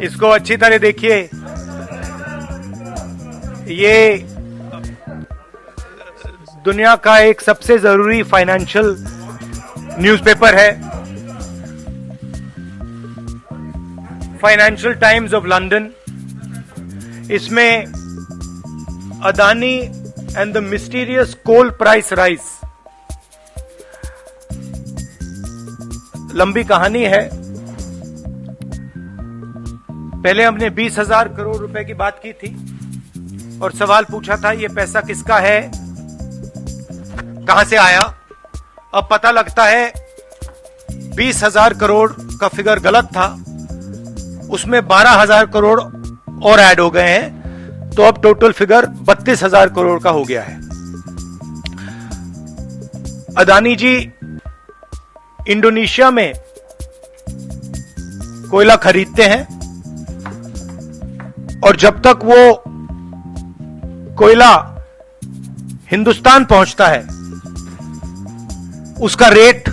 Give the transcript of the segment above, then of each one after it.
इसको अच्छी तरह देखिए। ये दुनिया का एक सबसे जरूरी फाइनेंशियल न्यूज़पेपर है, फाइनेंशियल टाइम्स ऑफ लंदन। इसमें Adani and the mysterious coal price rise, लंबी कहानी है। पहले हमने 20,000 करोड़ रुपए की बात की थी और सवाल पूछा था ये पैसा किसका है, कहां से आया। अब पता लगता है 20,000 करोड़ का फिगर गलत था, उसमें 12,000 करोड़ और ऐड हो गए हैं, तो अब टोटल फिगर 32,000 करोड़ का हो गया है। अदानी जी इंडोनेशिया में कोयला खरीदते हैं और जब तक वो कोयला हिंदुस्तान पहुंचता है उसका रेट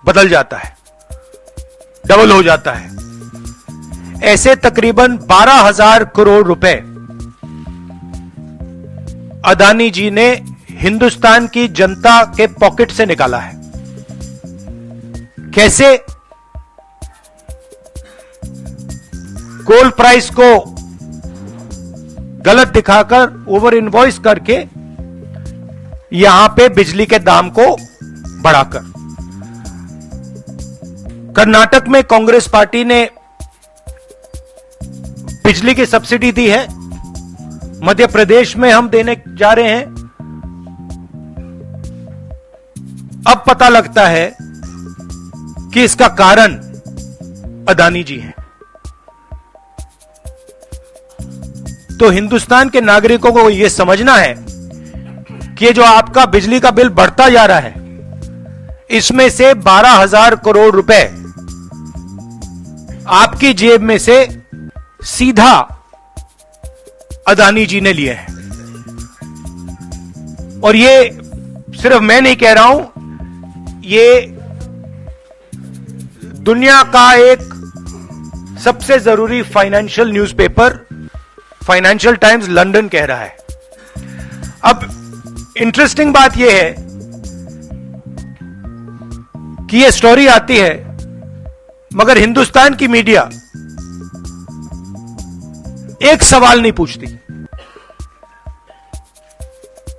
बदल जाता है, डबल हो जाता है। ऐसे तकरीबन 12,000 करोड़ रुपए अदानी जी ने हिंदुस्तान की जनता के पॉकेट से निकाला है। कैसे? कोल प्राइस को गलत दिखाकर, ओवर इनवॉइस करके, यहां पे बिजली के दाम को बढ़ाकर। कर्नाटक में कांग्रेस पार्टी ने बिजली की सब्सिडी दी है, मध्य प्रदेश में हम देने जा रहे हैं। अब पता लगता है कि इसका कारण अदानी जी हैं। तो हिंदुस्तान के नागरिकों को यह समझना है कि ये जो आपका बिजली का बिल बढ़ता जा रहा है, इसमें से 12,000 करोड़ रुपए आपकी जेब में से सीधा अदानी जी ने लिए हैं। और ये सिर्फ मैं नहीं कह रहा हूं, ये दुनिया का एक सबसे जरूरी financial newspaper financial times London कह रहा है। अब इंटरेस्टिंग बात यह है कि यह स्टोरी आती है मगर हिंदुस्तान की मीडिया एक सवाल नहीं पूछती।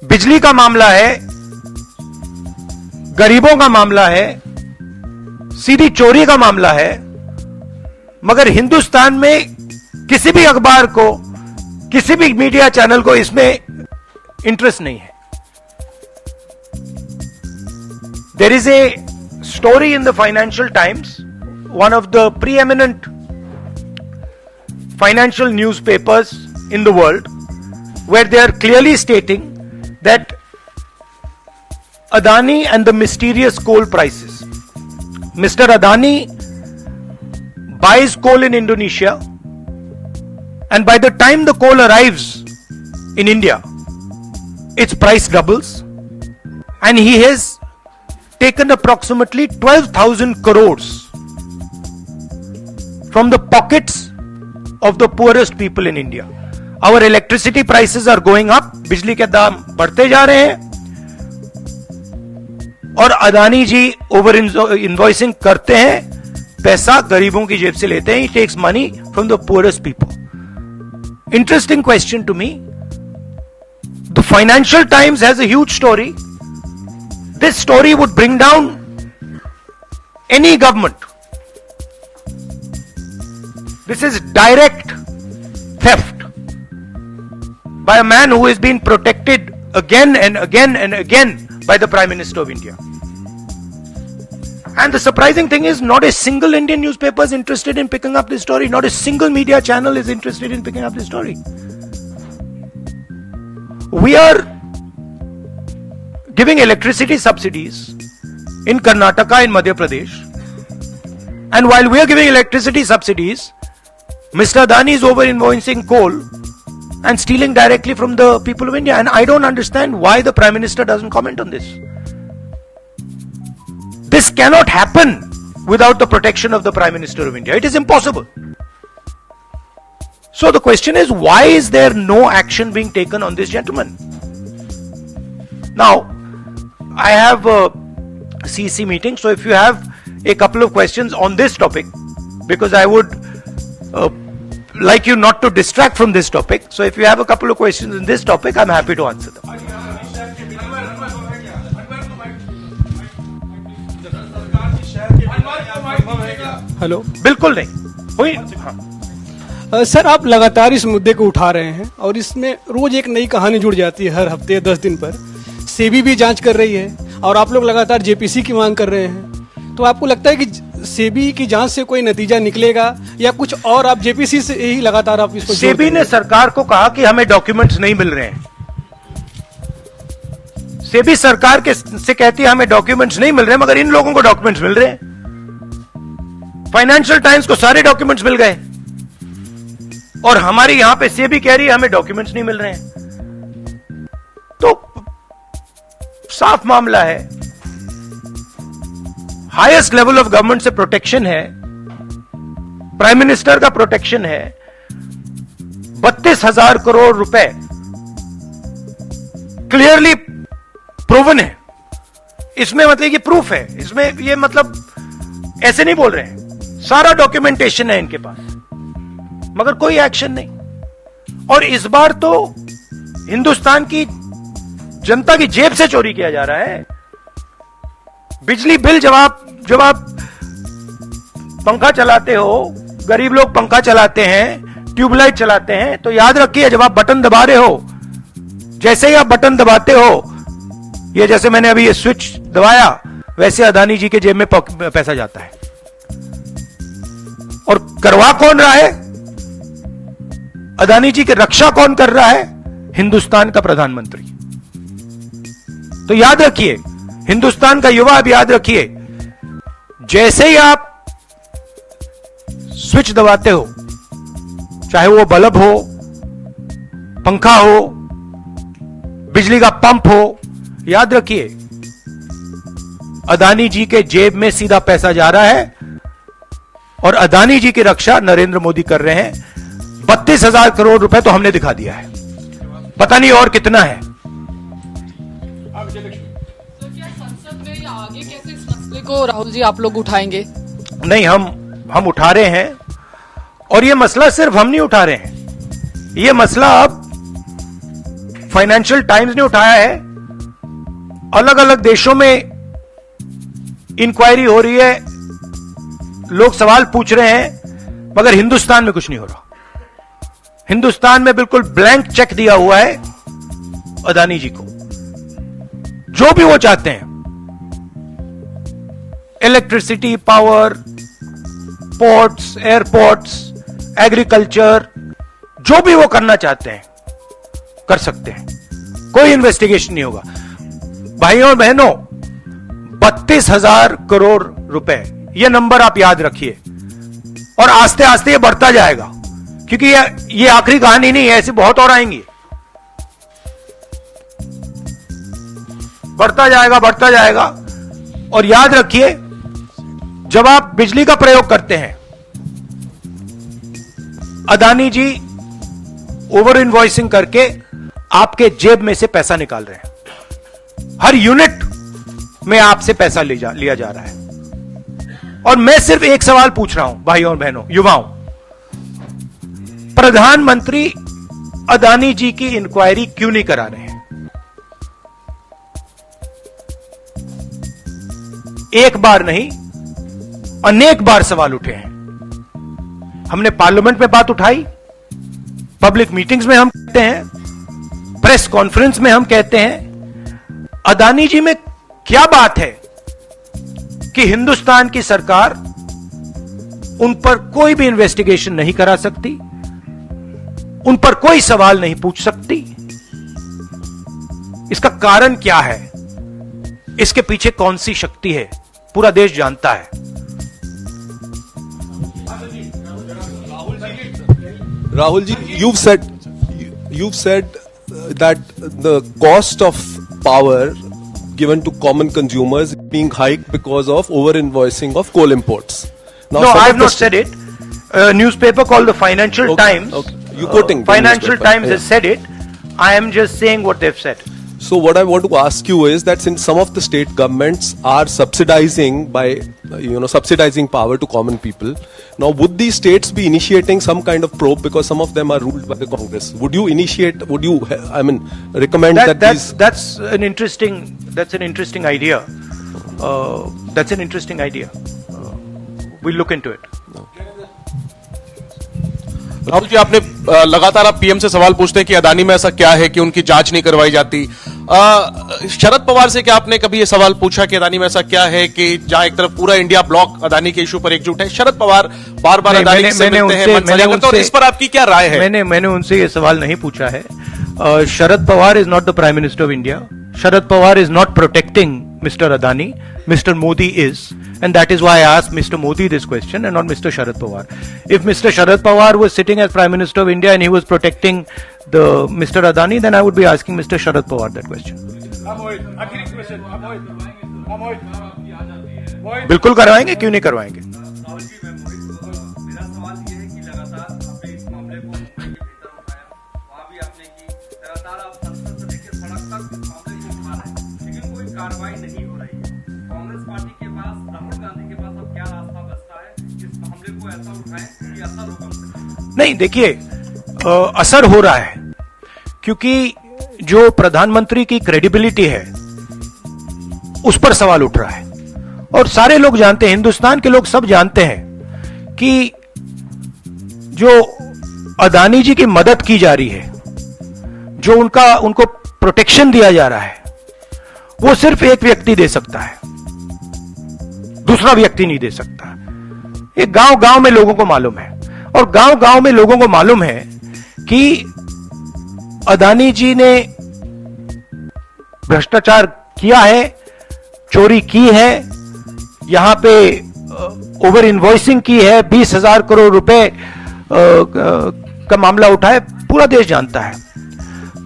बिजली का मामला है, गरीबों का मामला है, सीधी चोरी का मामला है, मगर हिंदुस्तान में किसी भी अखबार को, किसी भी मीडिया चैनल को इसमें इंटरेस्ट नहीं है। There is a story in the Financial Times, one of the preeminent financial newspapers in the world, where they are clearly stating that Adani and the mysterious coal prices. Mr. Adani buys coal in Indonesia, and by the time the coal arrives in India, its price doubles, and he has taken approximately 12,000 crores from the pockets of the poorest people in India. Our electricity prices are going up, बिजली के दाम बढ़ते जा रहे हैं और अदानी जी over invoicing करते हैं, पैसा गरीबों की जेब से लेते हैं। He takes money from the poorest people. Interesting question to me. The Financial Times has a huge story. This story would bring down any government. This is direct theft by a man who has been protected again and again and again by the Prime Minister of India. And the surprising thing is, not a single Indian newspaper is interested in picking up this story. Not a single media channel is interested in picking up this story. We are giving electricity subsidies in Karnataka, in Madhya Pradesh. And while we are giving electricity subsidies, Mr. Adani is over-invoicing coal and stealing directly from the people of India. And I don't understand why the Prime Minister doesn't comment on this. This cannot happen without the protection of the Prime Minister of India. It is impossible. So the question is, why is there no action being taken on this gentleman? Now, I have a CC meeting, so if you have a couple of questions on this topic, because I would like you not to distract from this topic, so if you have a couple of questions in this topic, I'm happy to answer them. Hello, बिल्कुल नहीं हुई। हाँ। Sir, आप लगातार इस मुद्दे को उठा रहे हैं और इसमें रोज एक नई कहानी जुड़ जाती है। हर हफ्ते 10 दिन पर सेबी भी जांच कर रही है और आप लोग लगातार जेपीसी की मांग कर रहे हैं। तो आपको लगता है कि सेबी की जांच से कोई नतीजा निकलेगा या कुछ और आप जेपीसी से ही लगातार आप इसको? सेबी ने सरकार को कहा कि हमें डॉक्यूमेंट्स नहीं मिल रहे हैं। सेबी सरकार के से कहती है हमें डॉक्यूमेंट्स नहीं मिल रहे हैं, मगर इन लोगों को डॉक्यूमेंट्स मिल रहे हैं। फाइनेंशियल टाइम्स को सारे डॉक्यूमेंट्स मिल गए और हमारी यहां पे सेबी कह रही है हमें डॉक्यूमेंट्स नहीं मिल रहे हैं। तो साफ मामला है, हाईएस्ट लेवल ऑफ गवर्नमेंट से प्रोटेक्शन है, प्राइम मिनिस्टर का प्रोटेक्शन है। 32,000 करोड़ रुपए क्लियरली प्रूवन है। इसमें मतलब ये प्रूफ है, इसमें ये मतलब ऐसे नहीं बोल रहे हैं, सारा डॉक्यूमेंटेशन है इनके पास, मगर कोई एक्शन नहीं। और इस बार तो हिंदुस्तान की जनता की जेब से चोरी किया जा रहा है। बिजली बिल जब आप पंखा चलाते हो, गरीब लोग पंखा चलाते हैं, ट्यूबलाइट चलाते हैं, तो याद रखिए जब आप बटन दबा रहे हो, जैसे ही आप बटन दबाते हो, ये जैसे मैंने अभी ये स्विच दबाया, वैसे अदानी जी के जेब में पैसा जाता है। और करवा कौन रहा है? अदानी जी की रक्षा कौन कर रहा है? हिंदुस्तान का प्रधानमंत्री। तो याद रखिए, हिंदुस्तान का युवा, अब याद रखिए, जैसे ही आप स्विच दबाते हो, चाहे वो बल्ब हो, पंखा हो, बिजली का पंप हो, याद रखिए अदानी जी के जेब में सीधा पैसा जा रहा है और अदानी जी की रक्षा नरेंद्र मोदी कर रहे हैं। 32,000 करोड़ रुपए तो हमने दिखा दिया है, पता नहीं और कितना है। आगे कैसे इस मसले को राहुल जी आप लोग उठाएंगे? नहीं, हम उठा रहे हैं, और ये मसला सिर्फ हम नहीं उठा रहे हैं, ये मसला अब फाइनेंशियल टाइम्स ने उठाया है। अलग अलग देशों में इंक्वायरी हो रही है, लोग सवाल पूछ रहे हैं, मगर हिंदुस्तान में कुछ नहीं हो रहा। हिंदुस्तान में बिल्कुल ब्लैंक चेक दिया हुआ है अदानी जी को, जो भी वो चाहते हैं, electricity, power, ports, airports, agriculture, जो भी वो करना चाहते हैं कर सकते हैं, कोई इन्वेस्टिगेशन नहीं होगा। भाइयों और बहनों, 32,000 करोड़ रुपए, ये नंबर आप याद रखिए, और आस्ते आस्ते ये बढ़ता जाएगा, क्योंकि ये आखिरी कहानी नहीं है, ऐसी बहुत और आएंगी। बढ़ता जाएगा। और याद रखिए, जब आप बिजली का प्रयोग करते हैं, अदानी जी ओवर इनवॉइसिंग करके आपके जेब में से पैसा निकाल रहे हैं। हर यूनिट में आपसे पैसा लिया जा रहा है। और मैं सिर्फ एक सवाल पूछ रहा हूं भाइयों और बहनों, युवाओं, प्रधानमंत्री अदानी जी की इंक्वायरी क्यों नहीं करा रहे हैं? एक बार नहीं, अनेक बार सवाल उठे हैं। हमने पार्लियामेंट में बात उठाई, पब्लिक मीटिंग्स में हम कहते हैं, प्रेस कॉन्फ्रेंस में हम कहते हैं, अदानी जी में क्या बात है कि हिंदुस्तान की सरकार उन पर कोई भी इन्वेस्टिगेशन नहीं करा सकती, उन पर कोई सवाल नहीं पूछ सकती? इसका कारण क्या है? इसके पीछे कौन सी शक्ति है? पूरा देश जानता है। Rahul ji, you've said that the cost of power given to common consumers being hiked because of over-invoicing of coal imports. Now, No, some I of have the not said it. A newspaper called the Financial Okay, Times. okay. You quoting the Financial newspaper, Times has yeah. said it. I am just saying what they've said. So what I want to ask you is that since some of the state governments are subsidizing by, subsidizing power to common people, now would these states be initiating some kind of probe because some of them are ruled by the Congress? Would you recommend that these? That's an interesting idea. That's an interesting idea. We'll look into it. Rahul ji, आपने लगातार आप PM से सवाल पूछते हैं कि अदानी में ऐसा क्या है कि उनकी जांच नहीं करवाई जाती। शरद पवार से क्या आपने कभी ये सवाल पूछा कि अदानी में ऐसा क्या है कि जहां एक तरफ पूरा इंडिया ब्लॉक अदानी के इशू पर एकजुट है? शरद पवार बार बार अदानी से मिलते हैं, मनसाया करते हैं, और इस पर आपकी क्या राय है? मैंने उनसे ये सवाल नहीं पूछा है। Sharad Pawar is not the prime minister of India. Sharad Pawar is not protecting Mr. Adani. Mr. Modi is, and that is why I asked Mr. Modi this question and not Mr. Sharad Pawar. If Mr. Sharad Pawar was sitting as Prime Minister of India and he was protecting the Mr. Adani, then I would be asking Mr. Sharad Pawar that question. बिल्कुल करवाएंगे, क्यों नहीं करवाएंगे? कार्रवाई नहीं हो रही है। कांग्रेस पार्टी के पास, राहुल गांधी के पास अब क्या रास्ता बचता है कि इस मामले को ऐसा उठाएं कि असर हो कम से कम? नहीं, देखिए, असर हो रहा है क्योंकि जो प्रधानमंत्री की क्रेडिबिलिटी है उस पर सवाल उठ रहा है और सारे लोग जानते हैं, हिंदुस्तान के लोग सब जानते हैं कि जो अदानी जी की मदद की जा रही है, जो उनको प्रोटेक्शन दिया जा रहा है, वो सिर्फ एक व्यक्ति दे सकता है, दूसरा व्यक्ति नहीं दे सकता। ये गांव गांव में लोगों को मालूम है और गांव गांव में लोगों को मालूम है कि अदानी जी ने भ्रष्टाचार किया है, चोरी की है, यहां पे ओवर इनवॉइसिंग की है, 20,000 करोड़ रुपए का मामला उठा है, पूरा देश जानता है।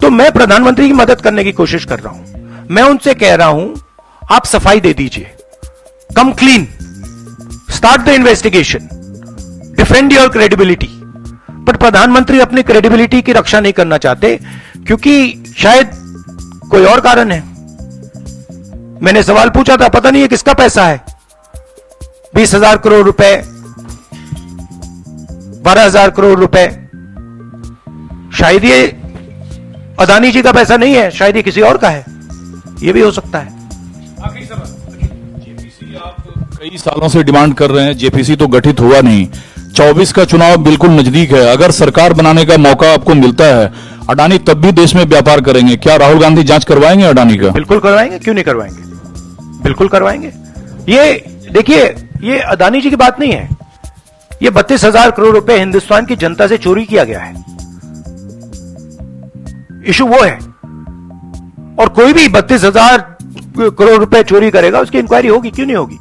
तो मैं प्रधानमंत्री की मदद करने की कोशिश कर रहा हूं। मैं उनसे कह रहा हूं, आप सफाई दे दीजिए, कम clean, start the investigation, defend your credibility. पर प्रधानमंत्री अपनी क्रेडिबिलिटी की रक्षा नहीं करना चाहते क्योंकि शायद कोई और कारण है। मैंने सवाल पूछा था, पता नहीं है किसका पैसा है, 20,000 करोड़ रुपए, 12,000 करोड़ रुपए, शायद ये अदानी जी का पैसा नहीं है, शायद ये किसी और का है, ये भी हो सकता है। जेपीसी आप कई सालों से डिमांड कर रहे हैं, जेपीसी तो गठित हुआ नहीं, 24 का चुनाव बिल्कुल नजदीक है, अगर सरकार बनाने का मौका आपको मिलता है, अडानी तब भी देश में व्यापार करेंगे, क्या राहुल गांधी जांच करवाएंगे अडानी का? बिल्कुल करवाएंगे, क्यों नहीं करवाएंगे, बिल्कुल करवाएंगे। ये देखिए, ये अदानी जी की बात नहीं है, ये 32,000 करोड़ रुपए हिंदुस्तान की जनता से चोरी किया गया है, इशू वो है। और कोई भी 32,000 करोड़ रुपए चोरी करेगा, उसकी इंक्वायरी होगी, क्यों नहीं होगी?